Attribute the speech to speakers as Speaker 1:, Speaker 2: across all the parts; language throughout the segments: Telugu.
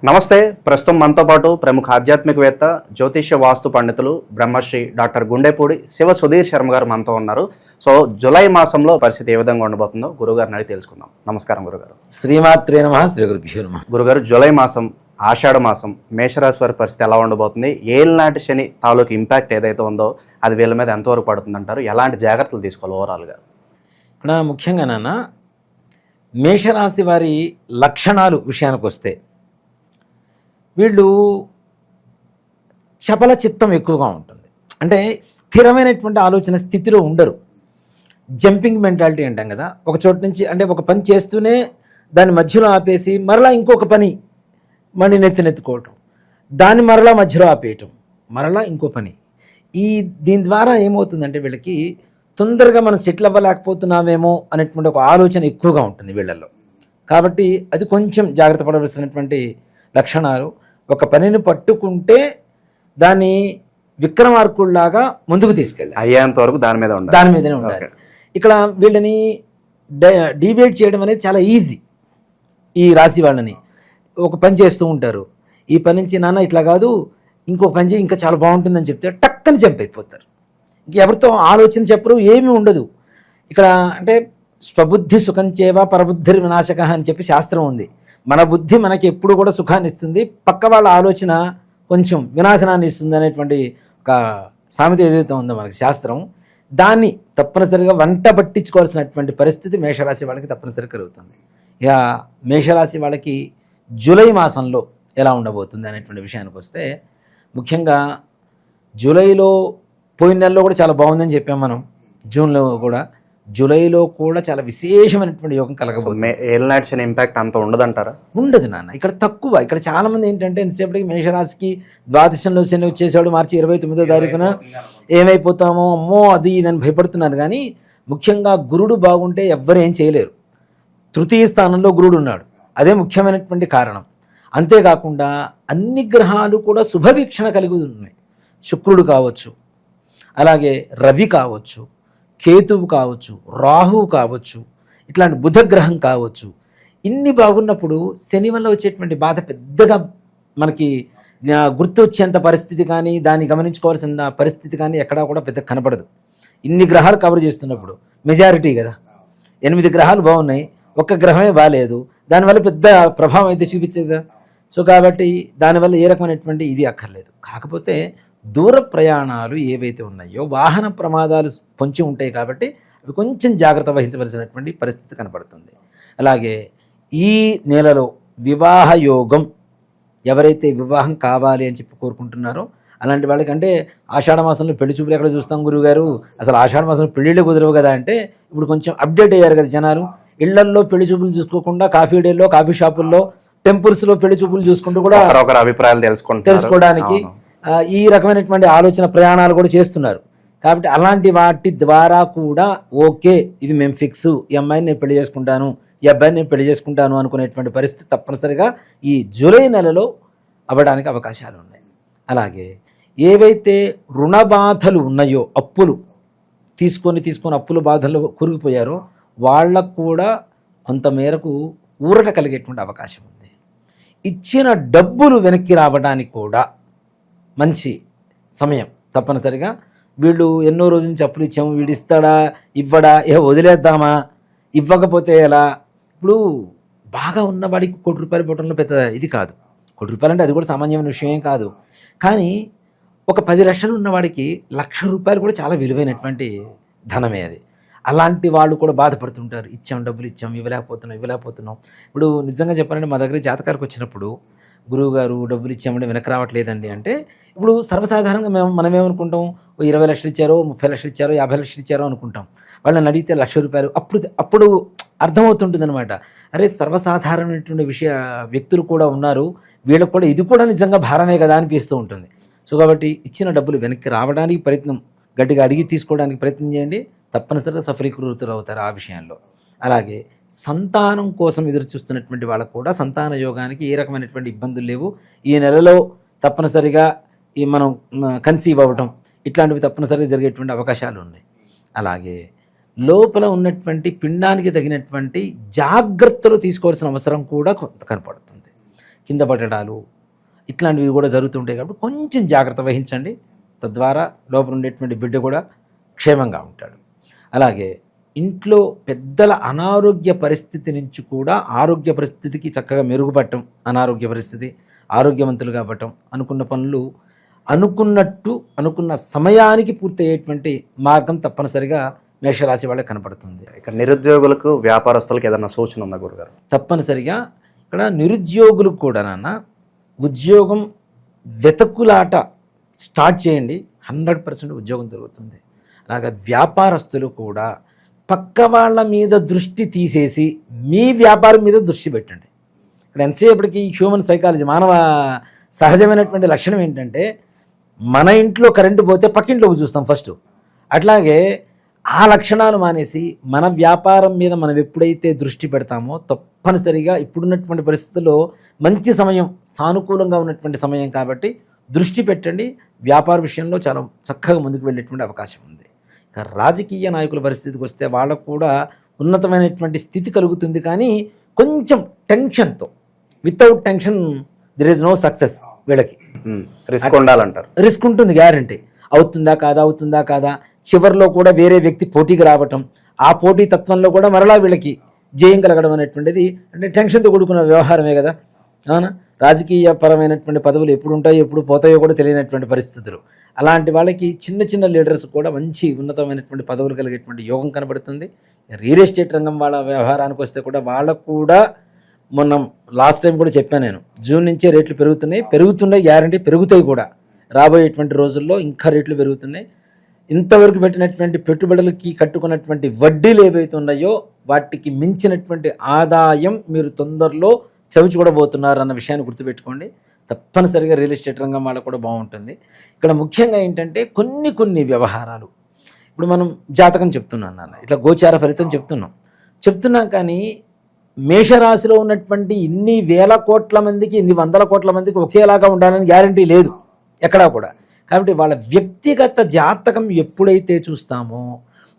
Speaker 1: నమస్తే. ప్రస్తుతం మనతో పాటు ప్రముఖ ఆధ్యాత్మికవేత్త, జ్యోతిష్య వాస్తు పండితులు బ్రహ్మశ్రీ డాక్టర్ గుండెపూడి శివ సుధీర్ శర్మ గారు మనతో ఉన్నారు. సో జూలై మాసంలో పరిస్థితి ఏ విధంగా ఉండబోతుందో గురుగారిని అడిగి తెలుసుకుందాం. నమస్కారం గురుగారు.
Speaker 2: శ్రీమాత్రే నమః. శ్రీ గురుభ్యో నమః.
Speaker 1: గురుగారు, జూలై మాసం ఆషాఢ మాసం మేషరాశి వారి పరిస్థితి ఎలా ఉండబోతుంది? ఏళ్ళనాటి శని తాలూకు ఇంపాక్ట్ ఏదైతే ఉందో అది వీళ్ళ మీద ఎంతవరకు పడుతుంది అంటారు? ఎలాంటి జాగ్రత్తలు తీసుకోవాలి ఓవరాల్గా?
Speaker 2: ఇక్కడ ముఖ్యంగా నాన్న మేషరాశి వారి లక్షణాలు విషయానికి వస్తే వీళ్ళు చపల చిత్తం ఎక్కువగా ఉంటుంది. అంటే స్థిరమైనటువంటి ఆలోచన స్థితిలో ఉండరు. జంపింగ్ మెంటాలిటీ అంటాం కదా, ఒక చోటు నుంచి అంటే ఒక పని చేస్తూనే దాన్ని మధ్యలో ఆపేసి మరలా ఇంకొక పని మళ్ళీ నెత్తినెత్తుకోవటం, దాన్ని మరలా మధ్యలో ఆపేయటం, మరలా ఇంకో పని. దీని ద్వారా ఏమవుతుందంటే వీళ్ళకి తొందరగా మనం సెటిల్ అవ్వలేకపోతున్నామేమో అనేటువంటి ఒక ఆలోచన ఎక్కువగా ఉంటుంది వీళ్ళల్లో. కాబట్టి అది కొంచెం జాగ్రత్త పడవలసినటువంటి లక్షణాలు. ఒక పనిని పట్టుకుంటే దాన్ని విక్రమార్కుల్లాగా ముందుకు తీసుకెళ్ళాలి,
Speaker 1: అయ్యేంత వరకు దాని మీదనే
Speaker 2: ఉండాలి. ఇక్కడ వీళ్ళని డివైడ్ చేయడం అనేది చాలా ఈజీ. ఈ రాశి వాళ్ళని ఒక పని చేస్తూ ఉంటారు, ఈ పని నుంచి నాన్న ఇట్లా కాదు ఇంకో పని చేయి ఇంకా చాలా బాగుంటుందని చెప్తే టక్కని జంప్ అయిపోతారు. ఇంకెవరితో ఆలోచన చెప్పరు, ఏమీ ఉండదు. ఇక్కడ అంటే స్వబుద్ధి సుఖం చేవ పరబుద్ధి వినాశక అని చెప్పి శాస్త్రం ఉంది. మన బుద్ధి మనకి ఎప్పుడు కూడా సుఖాన్ని ఇస్తుంది, పక్క వాళ్ళ ఆలోచన కొంచెం వినాశనాన్ని ఇస్తుంది అనేటువంటి ఒక సామెత ఏదైతే ఉందో మనకి శాస్త్రం, దాన్ని తప్పనిసరిగా వంట పట్టించుకోవాల్సినటువంటి పరిస్థితి మేషరాశి వాళ్ళకి తప్పనిసరిగా కలుగుతుంది. ఇక మేషరాశి వాళ్ళకి జూలై మాసంలో ఎలా ఉండబోతుంది అనేటువంటి విషయానికి వస్తే, ముఖ్యంగా జూలైలో పోయిన నెలలో కూడా చాలా బాగుందని చెప్పాం మనం. జూన్లో కూడా, జూలైలో కూడా చాలా విశేషమైనటువంటి యోగం కలగబోతుంది.
Speaker 1: ఏళ్ళనాటి శని ఇంపాక్ట్ అంత ఉండదంటారా?
Speaker 2: ఉండదు నాన్న, ఇక్కడ తక్కువ. ఇక్కడ చాలామంది ఏంటంటే ఎంతసేపటికి మేషరాశికి ద్వాదశంలో శని వచ్చేసాడు, మార్చి 29వ తారీఖున ఏమైపోతామో అమ్మో అది ఇదని భయపడుతున్నారు. కానీ ముఖ్యంగా గురుడు బాగుంటే ఎవ్వరు ఏం చేయలేరు. తృతీయ స్థానంలో గురుడు ఉన్నాడు, అదే ముఖ్యమైనటువంటి కారణం. అంతేకాకుండా అన్ని గ్రహాలు కూడా శుభవీక్షణ కలిగి ఉన్నాయి. శుక్రుడు కావచ్చు, అలాగే రవి కావచ్చు, కేతువు కావచ్చు, రాహువు కావచ్చు, ఇట్లాంటి బుధగ్రహం కావచ్చు. ఇన్ని బాగున్నప్పుడు శని వల్ల వచ్చేటువంటి బాధ పెద్దగా మనకి గుర్తు వచ్చేంత పరిస్థితి కానీ, దాన్ని గమనించుకోవాల్సిన పరిస్థితి కానీ ఎక్కడా కూడా పెద్ద కనపడదు. ఇన్ని గ్రహాలు కవర్ చేస్తున్నప్పుడు మెజారిటీ కదా, 8 గ్రహాలు బాగున్నాయి, ఒక్క గ్రహమే బాగాలేదు, దానివల్ల పెద్ద ప్రభావం అయితే చూపించేది. సో కాబట్టి దానివల్ల ఏ రకమైనటువంటి ఇది అక్కర్లేదు. కాకపోతే దూర ప్రయాణాలు ఏవైతే ఉన్నాయో వాహన ప్రమాదాలు కొంచెం ఉంటాయి కాబట్టి అవి కొంచెం జాగ్రత్త వహించవలసినటువంటి పరిస్థితి కనపడుతుంది. అలాగే ఈ నెలలో వివాహ యోగం, ఎవరైతే వివాహం కావాలి అని చెప్పి కోరుకుంటున్నారో అలాంటి వాళ్ళకి, అంటే ఆషాఢ మాసంలో పెళ్లి చూపులు ఎక్కడ చూస్తాం గురువుగారు, అసలు ఆషాఢ మాసంలో పెళ్ళిళ్ళు కుదరవు కదా అంటే, ఇప్పుడు కొంచెం అప్డేట్ అయ్యారు కదా జనాలు. ఇళ్లల్లో పెళ్లి చూపులు చూసుకోకుండా కాఫీ డేల్లో, కాఫీ షాపుల్లో, టెంపుల్స్లో పెళ్లి చూపులు చూసుకుంటూ కూడా
Speaker 1: అభిప్రాయాలు
Speaker 2: తెలుసుకోవడానికి ఈ రకమైనటువంటి ఆలోచన ప్రయాణాలు కూడా చేస్తున్నారు. కాబట్టి అలాంటి వాటి ద్వారా కూడా ఓకే ఇది మేము ఫిక్స్, ఈ అమ్మాయిని నేను పెళ్లి చేసుకుంటాను, ఈ అబ్బాయిని నేను పెళ్లి చేసుకుంటాను అనుకునేటువంటి పరిస్థితి తప్పనిసరిగా ఈ జూలై నెలలో అవ్వడానికి అవకాశాలు ఉన్నాయి. అలాగే ఏవైతే రుణ బాధలు ఉన్నాయో, అప్పులు తీసుకొని అప్పుల బాధలు కూరుకుపోయారో వాళ్ళకు కూడా కొంతమేరకు ఊరట కలిగేటువంటి అవకాశం ఉంది. ఇచ్చిన డబ్బులు వెనక్కి రావడానికి కూడా మంచి సమయం తప్పనిసరిగా. వీళ్ళు ఎన్నో రోజుల నుంచి అప్పులు ఇచ్చాము, వీడు ఇస్తాడా ఇవ్వడా, వదిలేద్దామా, ఇవ్వకపోతే ఎలా? ఇప్పుడు బాగా ఉన్నవాడికి ₹1,00,00,000 ఇవ్వడంలో పెద్ద ఇది కాదు. ₹1,00,00,000 అంటే అది కూడా సామాన్యమైన విషయం కాదు. కానీ ఒక 10 లక్షలు ఉన్నవాడికి ₹1,00,000 కూడా చాలా విలువైనటువంటి ధనమే అది. అలాంటి వాళ్ళు కూడా బాధపడుతుంటారు, ఇచ్చాం డబ్బులు ఇచ్చాం, ఇవ్వలేకపోతున్నాం. ఇప్పుడు నిజంగా చెప్పాలంటే మా దగ్గర జాతకానికి వచ్చినప్పుడు, గురువుగారు డబ్బులు ఇచ్చామంటే వెనక్కి రావట్లేదండి అంటే, ఇప్పుడు సర్వసాధారణంగా మనం ఏమనుకుంటాం, 20 లక్షలు ఇచ్చారో, 30 లక్షలు ఇచ్చారో, 50 లక్షలు ఇచ్చారో అనుకుంటాం. వాళ్ళని అడిగితే ₹1,00,000 అప్పుడు అర్థమవుతుంటుంది అనమాట. అరే సర్వసాధారణమైనటువంటి వ్యక్తులు కూడా ఉన్నారు, వీళ్ళకు కూడా ఇది కూడా నిజంగా భారమే కదా అనిపిస్తూ ఉంటుంది. సో కాబట్టి ఇచ్చిన డబ్బులు వెనక్కి రావడానికి ప్రయత్నం, గట్టిగా అడిగి తీసుకోవడానికి ప్రయత్నం చేయండి, తప్పనిసరిగా సఫలీకృతులు అవుతారు ఆ విషయంలో. అలాగే సంతానం కోసం ఎదురు చూస్తున్నటువంటి వాళ్ళకు కూడా సంతాన యోగానికి ఏ రకమైనటువంటి ఇబ్బందులు లేవు. ఈ నెలలో తప్పనిసరిగా మనం కన్సీవ్ అవ్వటం ఇట్లాంటివి తప్పనిసరిగా జరిగేటువంటి అవకాశాలు ఉన్నాయి. అలాగే లోపల ఉన్నటువంటి పిండానికి తగినటువంటి జాగ్రత్తలు తీసుకోవాల్సిన అవసరం కూడా కనపడుతుంది. కింద పడడాలు ఇట్లాంటివి కూడా జరుగుతుంటాయి. కాబట్టి కొంచెం జాగ్రత్త వహించండి. తద్వారా లోపల ఉండేటువంటి బిడ్డ కూడా క్షేమంగా ఉంటాడు. అలాగే ఇంట్లో పెద్దల అనారోగ్య పరిస్థితి నుంచి కూడా ఆరోగ్య పరిస్థితికి చక్కగా మెరుగుపడటం, అనారోగ్య పరిస్థితి ఆరోగ్యవంతులుగా అవ్వటం, అనుకున్న పనులు అనుకున్నట్టు అనుకున్న సమయానికి పూర్తయ్యేటువంటి మార్గం తప్పనిసరిగా మేషరాశి వాళ్ళకి కనపడుతుంది.
Speaker 1: ఇక నిరుద్యోగులకు వ్యాపారస్తులకు ఏదైనా సూచన ఉందా గురుగారు?
Speaker 2: తప్పనిసరిగా ఇక్కడ నిరుద్యోగులకు కూడా నాన్న ఉద్యోగం వెతకులాట స్టార్ట్ చేయండి, 100% ఉద్యోగం దొరుకుతుంది. అలాగే వ్యాపారస్తులు కూడా పక్క వాళ్ళ మీద దృష్టి తీసేసి మీ వ్యాపారం మీద దృష్టి పెట్టండి. ఇక్కడ ఎంతసేపటికి హ్యూమన్ సైకాలజీ, మానవ సహజమైనటువంటి లక్షణం ఏంటంటే మన ఇంట్లో కరెంటు పోతే పక్కింట్లోకి చూస్తాం ఫస్ట్. అట్లాగే ఆ లక్షణాలు మానేసి మన వ్యాపారం మీద మనం ఎప్పుడైతే దృష్టి పెడతామో తప్పనిసరిగా ఇప్పుడున్నటువంటి పరిస్థితుల్లో మంచి సమయం, సానుకూలంగా ఉన్నటువంటి సమయం కాబట్టి దృష్టి పెట్టండి. వ్యాపార విషయంలో చాలా చక్కగా ముందుకు వెళ్ళేటువంటి అవకాశం ఉంది. ఇక రాజకీయ నాయకుల పరిస్థితికి వస్తే వాళ్ళకు కూడా ఉన్నతమైనటువంటి స్థితి కలుగుతుంది, కానీ కొంచెం టెన్షన్తో. Without tension there is no success. వీళ్ళకి
Speaker 1: రిస్క్ ఉండాలంటారు.
Speaker 2: రిస్క్ ఉంటుంది, గ్యారంటీ. అవుతుందా కాదా చివరిలో కూడా వేరే వ్యక్తి పోటీకి రావటం, ఆ పోటీ తత్వంలో కూడా మరలా వీళ్ళకి జయం కలగడం అనేటువంటిది అంటే టెన్షన్తో కూడుకున్న వ్యవహారమే కదా. అవునా? రాజకీయ పరమైనటువంటి పదవులు ఎప్పుడు ఉంటాయో ఎప్పుడు పోతాయో కూడా తెలియనటువంటి పరిస్థితులు. అలాంటి వాళ్ళకి చిన్న చిన్న లీడర్స్ కూడా మంచి ఉన్నతమైనటువంటి పదవులు కలిగేటువంటి యోగం కనబడుతుంది. రియల్ ఎస్టేట్ రంగం వాళ్ళ వ్యవహారానికి వస్తే కూడా వాళ్ళకు కూడా మొన్న లాస్ట్ టైం కూడా చెప్పాను నేను, జూన్ నుంచే రేట్లు పెరుగుతున్నాయి, గ్యారంటీ పెరుగుతాయి కూడా. రాబోయేటువంటి రోజుల్లో ఇంకా రేట్లు పెరుగుతున్నాయి. ఇంతవరకు పెట్టినటువంటి పెట్టుబడులకి కట్టుకున్నటువంటి వడ్డీలు ఏవైతే ఉన్నాయో వాటికి మించినటువంటి ఆదాయం మీరు తొందరలో చవిచూడబోతున్నారు అన్న విషయాన్ని గుర్తుపెట్టుకోండి. తప్పనిసరిగా రియల్ ఎస్టేట్ రంగం వాళ్ళకు కూడా బాగుంటుంది. ఇక్కడ ముఖ్యంగా ఏంటంటే కొన్ని వ్యవహారాలు, ఇప్పుడు మనం జాతకం చెప్తున్నాం నాన్న, ఇట్లా గోచార ఫలితం చెప్తున్నాం కానీ మేషరాశిలో ఉన్నటువంటి ఇన్ని వేల కోట్ల మందికి, ఇన్ని వందల కోట్ల మందికి ఒకేలాగా ఉండాలని గ్యారంటీ లేదు ఎక్కడా కూడా. కాబట్టి వాళ్ళ వ్యక్తిగత జాతకం ఎప్పుడైతే చూస్తామో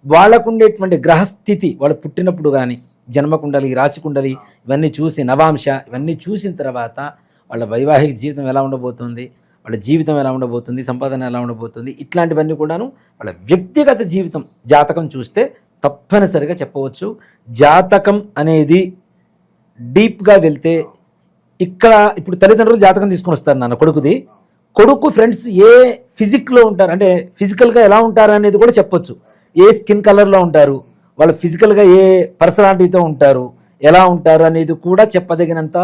Speaker 2: వాళ్ళకు ఉండేటువంటి గ్రహస్థితి, వాళ్ళు పుట్టినప్పుడు కానీ జన్మకుండలి, రాశికుండలి ఇవన్నీ చూసి, నవాంశ ఇవన్నీ చూసిన తర్వాత వాళ్ళ వైవాహిక జీవితం ఎలా ఉండబోతుంది, వాళ్ళ జీవితం ఎలా ఉండబోతుంది, సంపాదన ఎలా ఉండబోతుంది, ఇట్లాంటివన్నీ కూడాను వాళ్ళ వ్యక్తిగత జీవితం జాతకం చూస్తే తప్పనిసరిగా చెప్పవచ్చు. జాతకం అనేది డీప్గా వెళ్తే ఇక్కడ ఇప్పుడు తల్లిదండ్రులు జాతకం తీసుకొని వస్తారు నాన్న కొడుకు ఫ్రెండ్స్ ఏ ఫిజిక్లో ఉంటారు, అంటే ఫిజికల్గా ఎలా ఉంటారు అనేది కూడా చెప్పొచ్చు. ఏ స్కిన్ కలర్లో ఉంటారు, వాళ్ళు ఫిజికల్గా ఏ పర్సనాలిటీతో ఉంటారు, ఎలా ఉంటారు అనేది కూడా చెప్పదగినంత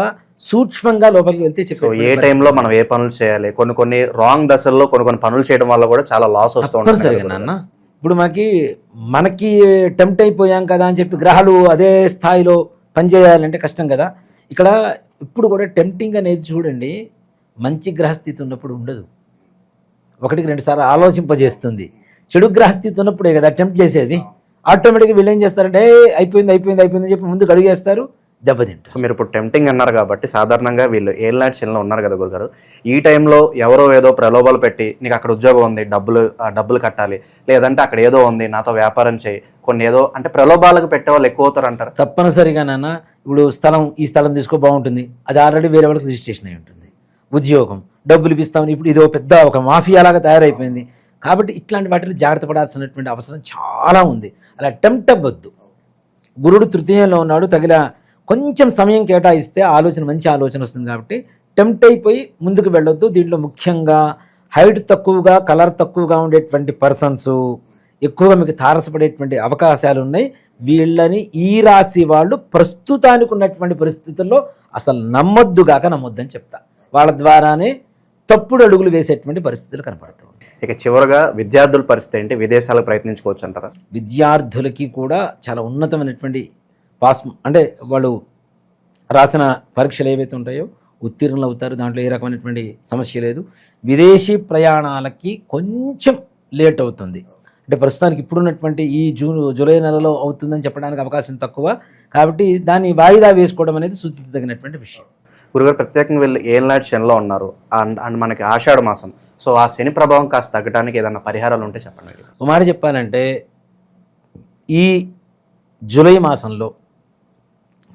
Speaker 2: సూక్ష్మంగా లోపలికి వెళ్తే
Speaker 1: ఏ టైంలో మనం ఏ పనులు చేయాలి, కొన్ని రాంగ్ దశల్లో కొన్ని పనులు చేయడం వల్ల కూడా చాలా లాస్ వస్తుంది.
Speaker 2: తప్పనిసరిగా నాన్న, ఇప్పుడు మనకి టెంప్ట్ అయిపోయాం కదా అని చెప్పి గ్రహాలు అదే స్థాయిలో పనిచేయాలంటే కష్టం కదా. ఇక్కడ ఇప్పుడు కూడా టెంప్టింగ్ అనేది చూడండి, మంచి గ్రహస్థితి ఉన్నప్పుడు ఉండదు, 1-2 సార్లు ఆలోచింపజేస్తుంది. చెడు గ్రహస్థితి ఉన్నప్పుడే కదా టెంప్ట్ చేసేది. ఆటోమేటిక్గా వీళ్ళు ఏం చేస్తారంటే అయిపోయింది చెప్పి ముందుకు అడిగేస్తారు, దెబ్బతింటారు.
Speaker 1: సో మీరు ఇప్పుడు టెంప్టింగ్ అన్నారు కాబట్టి సాధారణంగా వీళ్ళు ఏళ్ళనాటి శనిలో ఉన్నారు కదా గురుగారు, ఈ టైంలో ఎవరో ఏదో ప్రలోభాలు పెట్టి నీకు అక్కడ ఉద్యోగం ఉంది, డబ్బులు కట్టాలి, లేదంటే అక్కడ ఏదో ఉంది నాతో వ్యాపారం చేయి, కొన్ని ఏదో అంటే ప్రలోభాలకు పెట్టే వాళ్ళు ఎక్కువ అవుతారు అంటారు.
Speaker 2: తప్పనిసరిగా నాన్న, ఇప్పుడు ఈ స్థలం తీసుకో బాగుంటుంది, అది ఆల్రెడీ వేరే వాళ్ళకి రిజిస్ట్రేషన్ అయి ఉంటుంది. ఉద్యోగం, డబ్బులు ఇప్పిస్తామని ఇప్పుడు ఇది పెద్ద ఒక మాఫియాలాగా తయారైపోయింది. కాబట్టి ఇట్లాంటి వాటిలో జాగ్రత్త పడాల్సినటువంటి అవసరం చాలా ఉంది. అలా టెంప్ట్ అవ్వద్దు. గురుడు తృతీయంలో ఉన్నాడు, తగిన కొంచెం సమయం కేటాయిస్తే మంచి ఆలోచన వస్తుంది. కాబట్టి టెంప్ట్ అయిపోయి ముందుకు వెళ్ళొద్దు. దీంట్లో ముఖ్యంగా హైట్ తక్కువగా, కలర్ తక్కువగా ఉండేటువంటి పర్సన్స్ ఎక్కువగా మీకు తారసపడేటువంటి అవకాశాలు ఉన్నాయి. వీళ్ళని ఈ రాశి వాళ్ళు ప్రస్తుతానికి ఉన్నటువంటి పరిస్థితుల్లో అసలు నమ్మొద్దని చెప్తా. వాళ్ళ ద్వారానే తప్పుడు అడుగులు వేసేటువంటి పరిస్థితులు కనపడుతుంది.
Speaker 1: ఇక చివరగా విద్యార్థుల పరిస్థితి ఏంటి, విదేశాలకు ప్రయత్నించుకోవచ్చు అంటారా?
Speaker 2: విద్యార్థులకి కూడా చాలా ఉన్నతమైనటువంటి అంటే వాళ్ళు రాసిన పరీక్షలు ఏవైతే ఉంటాయో ఉత్తీర్ణులు అవుతారు, దాంట్లో ఏ రకమైనటువంటి సమస్య లేదు. విదేశీ ప్రయాణాలకి కొంచెం లేట్ అవుతుంది, అంటే ప్రస్తుతానికి ఇప్పుడున్నటువంటి ఈ జూలై నెలలో అవుతుందని చెప్పడానికి అవకాశం తక్కువ. కాబట్టి దాన్ని వాయిదా వేసుకోవడం అనేది సూచించదగినటువంటి విషయం.
Speaker 1: గురుగారు ప్రత్యేకంగా వీళ్ళు ఏళ్ళనాటి శనిలో ఉన్నారు అండ్ మనకి ఆషాఢ మాసం, సో ఆ శని ప్రభావం కాస్త తగ్గడానికి ఏదైనా పరిహారాలు ఉంటే చెప్పండి.
Speaker 2: ఒక మాట చెప్పాలంటే ఈ జూలై మాసంలో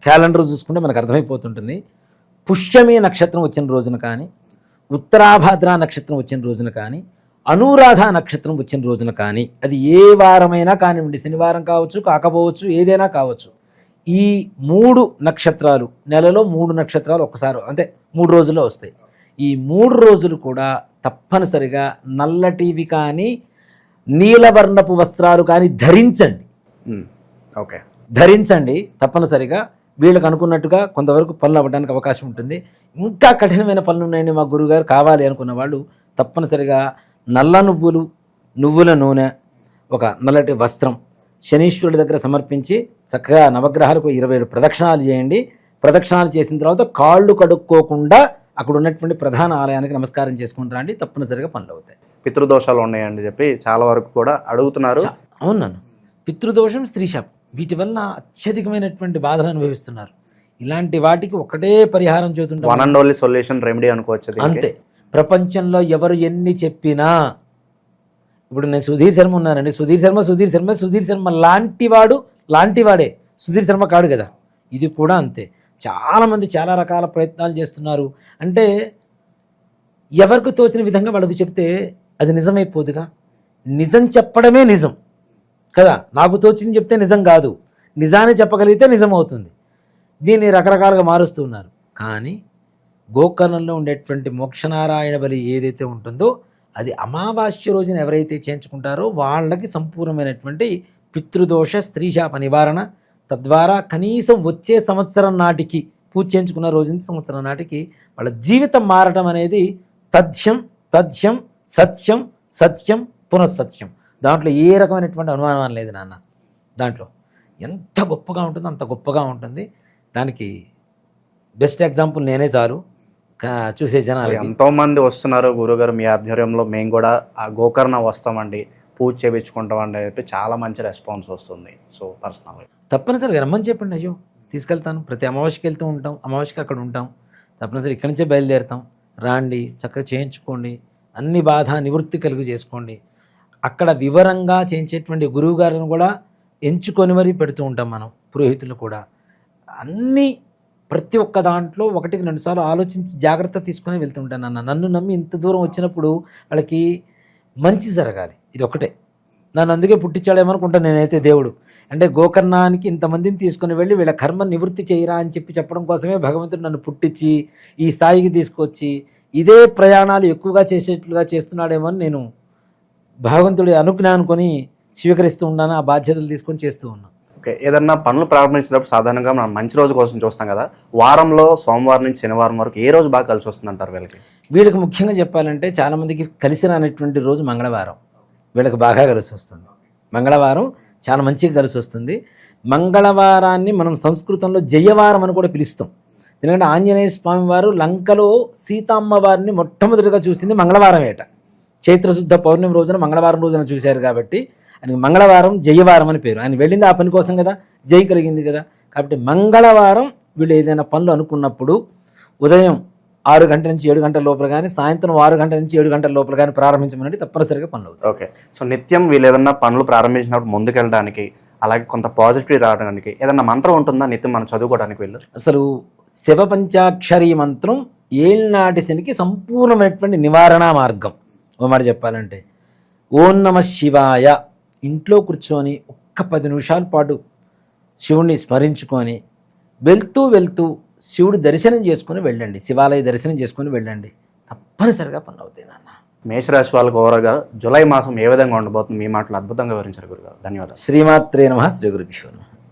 Speaker 2: క్యాలెండర్ చూసుకుంటే మనకు అర్థమైపోతుంటుంది, పుష్యమి నక్షత్రం వచ్చిన రోజున కానీ, ఉత్తరాభాద్ర నక్షత్రం వచ్చిన రోజున కానీ, అనురాధ నక్షత్రం వచ్చిన రోజున కానీ, అది ఏ వారమైనా కానివ్వండి, శనివారం కావచ్చు, కాకపోవచ్చు, ఏదైనా కావచ్చు, ఈ 3 నక్షత్రాలు, నెలలో 3 నక్షత్రాలు ఒక్కసారి అంటే 3 రోజుల్లో వస్తాయి. ఈ 3 రోజులు కూడా తప్పనిసరిగా నల్లటివి కానీ, నీలవర్ణపు వస్త్రాలు కానీ ధరించండి.
Speaker 1: ఓకే,
Speaker 2: ధరించండి తప్పనిసరిగా. వీళ్ళకి అనుకున్నట్టుగా కొంతవరకు పనులు అవ్వడానికి అవకాశం ఉంటుంది. ఇంకా కఠినమైన పనులు ఉన్నాయండి మా గురువుగారు కావాలి అనుకున్న వాళ్ళు తప్పనిసరిగా నల్ల నువ్వులు, నువ్వుల నూనె, ఒక నల్లటి వస్త్రం శనీశ్వరుడి దగ్గర సమర్పించి చక్కగా నవగ్రహాలకు 27 ప్రదక్షిణాలు చేయండి. ప్రదక్షిణాలు చేసిన తర్వాత కాళ్ళు కడుక్కోకుండా అక్కడ ఉన్నటువంటి ప్రధాన ఆలయానికి నమస్కారం చేసుకుని రండి, తప్పనిసరిగా పనులు అవుతాయి.
Speaker 1: పితృదోషాలు ఉన్నాయని చెప్పి చాలా వరకు కూడా అడుగుతున్నారు.
Speaker 2: అవునన్ను, పితృదోషం, స్త్రీ శాపం, వీటి వల్ల అత్యధికమైనటువంటి బాధలు అనుభవిస్తున్నారు. ఇలాంటి వాటికి ఒకటే పరిహారం చూస్తుంటాం,
Speaker 1: one and only solution remedy అనుకోవచ్చు.
Speaker 2: అంతే. ప్రపంచంలో ఎవరు ఎన్ని చెప్పినా, ఇప్పుడు నేను సుధీర్ శర్మ ఉన్నానండి, సుధీర్ శర్మ లాంటివాడే సుధీర్ శర్మ కాడు కదా. ఇది కూడా అంతే. చాలామంది చాలా రకాల ప్రయత్నాలు చేస్తున్నారు. అంటే ఎవరికి తోచిన విధంగా వాళ్ళకు చెప్తే అది నిజమైపోదుగా. నిజం చెప్పడమే నిజం కదా. నాకు తోచింది చెప్తే నిజం కాదు, నిజాన్ని చెప్పగలిగితే నిజం అవుతుంది. దీన్ని రకరకాలుగా మారుస్తూ ఉన్నారు. కానీ గోకర్ణంలో ఉండేటువంటి మోక్షనారాయణ బలి ఏదైతే ఉంటుందో అది అమావాస్య రోజున ఎవరైతే చేయించుకుంటారో వాళ్ళకి సంపూర్ణమైనటువంటి పితృదోష స్త్రీశాప నివారణ, తద్వారా కనీసం వచ్చే సంవత్సరం నాటికి పూజ చేయించుకున్న రోజు నుంచి సంవత్సరం నాటికి వాళ్ళ జీవితం మారటం అనేది తథ్యం తథ్యం సత్యం సత్యం పునఃసత్యం. దాంట్లో ఏ రకమైనటువంటి అనుమానం లేదు నాన్న. దాంట్లో ఎంత గొప్పగా ఉంటుందో అంత గొప్పగా ఉంటుంది. దానికి బెస్ట్ ఎగ్జాంపుల్ నేనే చాలు చూసే జనాలు.
Speaker 1: ఎంతోమంది వస్తున్నారు గురుగారు మీ ఆధ్వర్యంలో, మేము కూడా ఆ గోకర్ణ వస్తామండి, పూజ చేయించుకుంటామండి అంటే చాలా మంచి రెస్పాన్స్ వస్తుంది. సో పర్సనల్
Speaker 2: తప్పనిసరిగా రమ్మని చెప్పండి. అయ్యో తీసుకెళ్తాను, ప్రతి అమావాస్యకి వెళ్తూ ఉంటాం, అమావాస్యకి అక్కడ ఉంటాం, తప్పనిసరి ఇక్కడి నుంచే బయలుదేరుతాం. రాండి, చక్కగా చేయించుకోండి, అన్ని బాధ నివృత్తి కలుగు చేసుకోండి. అక్కడ వివరంగా చేయించేటువంటి గురువు గారిని కూడా ఎంచుకొని మరీ పెడుతూ ఉంటాం మనం, పురోహితులు కూడా. అన్నీ ప్రతి ఒక్క దాంట్లో 1-2 సార్లు ఆలోచించి జాగ్రత్త తీసుకొని వెళ్తుంటాను అన్న. నన్ను నమ్మి ఇంత దూరం వచ్చినప్పుడు వాళ్ళకి మంచి జరగాలి, ఇది ఒకటే. నన్ను అందుకే పుట్టించాడేమనుకుంటాను నేనైతే దేవుడు. అంటే గోకర్ణానికి ఇంతమందిని తీసుకుని వెళ్ళి వీళ్ళ కర్మ నివృత్తి చేయరా అని చెప్పడం కోసమే భగవంతుడు నన్ను పుట్టించి ఈ స్థాయికి తీసుకొచ్చి ఇదే ప్రయాణాలు ఎక్కువగా చేసేట్లుగా చేస్తున్నాడేమో అని నేను భగవంతుడి అనుకుని స్వీకరిస్తూ ఉన్నాను. ఆ బాధ్యతలు తీసుకొని చేస్తూ ఉన్నాను.
Speaker 1: ఓకే, ఏదన్నా పనులు ప్రారంభించినప్పుడు సాధారణంగా మనం మంచి రోజు కోసం చూస్తాం కదా. వారంలో సోమవారం నుంచి శనివారం వరకు ఏ రోజు బాగా కలిసి వస్తుంది అంటారు వీళ్ళకి
Speaker 2: ముఖ్యంగా చెప్పాలంటే చాలామందికి కలిసి రానటువంటి రోజు మంగళవారం వీళ్ళకి బాగా కలిసి వస్తుంది. మంగళవారం చాలా మంచిగా కలిసి వస్తుంది. మంగళవారాన్ని మనం సంస్కృతంలో జయవారం అని కూడా పిలుస్తాం. ఎందుకంటే ఆంజనేయ స్వామి వారు లంకలో సీతమ్మ వారిని మొట్టమొదటిగా చూసింది మంగళవారం ఏట. చైత్రశుద్ధ పౌర్ణమి రోజున మంగళవారం రోజున చూశారు కాబట్టి ఆయనకి మంగళవారం జయవారం అని పేరు. ఆయన వెళ్ళింది ఆ పని కోసం కదా, జై కలిగింది కదా. కాబట్టి మంగళవారం వీళ్ళు ఏదైనా పనులు అనుకున్నప్పుడు ఉదయం 6 గంటల నుంచి 7 గంటల లోపల కానీ, సాయంత్రం 6 గంటల నుంచి 7 గంటల లోపల కానీ ప్రారంభించమనండి, తప్పనిసరిగా పనులు అవుతాయి.
Speaker 1: ఓకే, సో నిత్యం వీళ్ళు ఏదన్నా పనులు ప్రారంభించినప్పుడు ముందుకెళ్ళడానికి, అలాగే కొంత పాజిటివ్ రావడానికి ఏదన్నా మంత్రం ఉంటుందా నిత్యం మనం చదువుకోవడానికి? వీళ్ళు
Speaker 2: అసలు శివ పంచాక్షరీ మంత్రం ఏళ్ళనాటి శనికి సంపూర్ణమైనటువంటి నివారణ మార్గం. ఓ మాట చెప్పాలంటే ఓం నమ శివాయ ఇంట్లో కూర్చొని ఒక్క 10 నిమిషాల పాటు శివుణ్ణి స్మరించుకొని వెళ్తూ శివుడు దర్శనం చేసుకుని వెళ్ళండి, శివాలయ దర్శనం చేసుకుని వెళ్ళండి, తప్పనిసరిగా పనులు అవుతాయి నాన్న.
Speaker 1: మేషరాశి వాళ్ళకు ఓవరాల్గా జూలై మాసం ఏ విధంగా ఉండబోతుంది మీ మాటలు అద్భుతంగా వివరించారు గురుగారు. ధన్యవాదాలు.
Speaker 2: శ్రీమాత్రే నమః. శ్రీ గురుభ్యో నమః.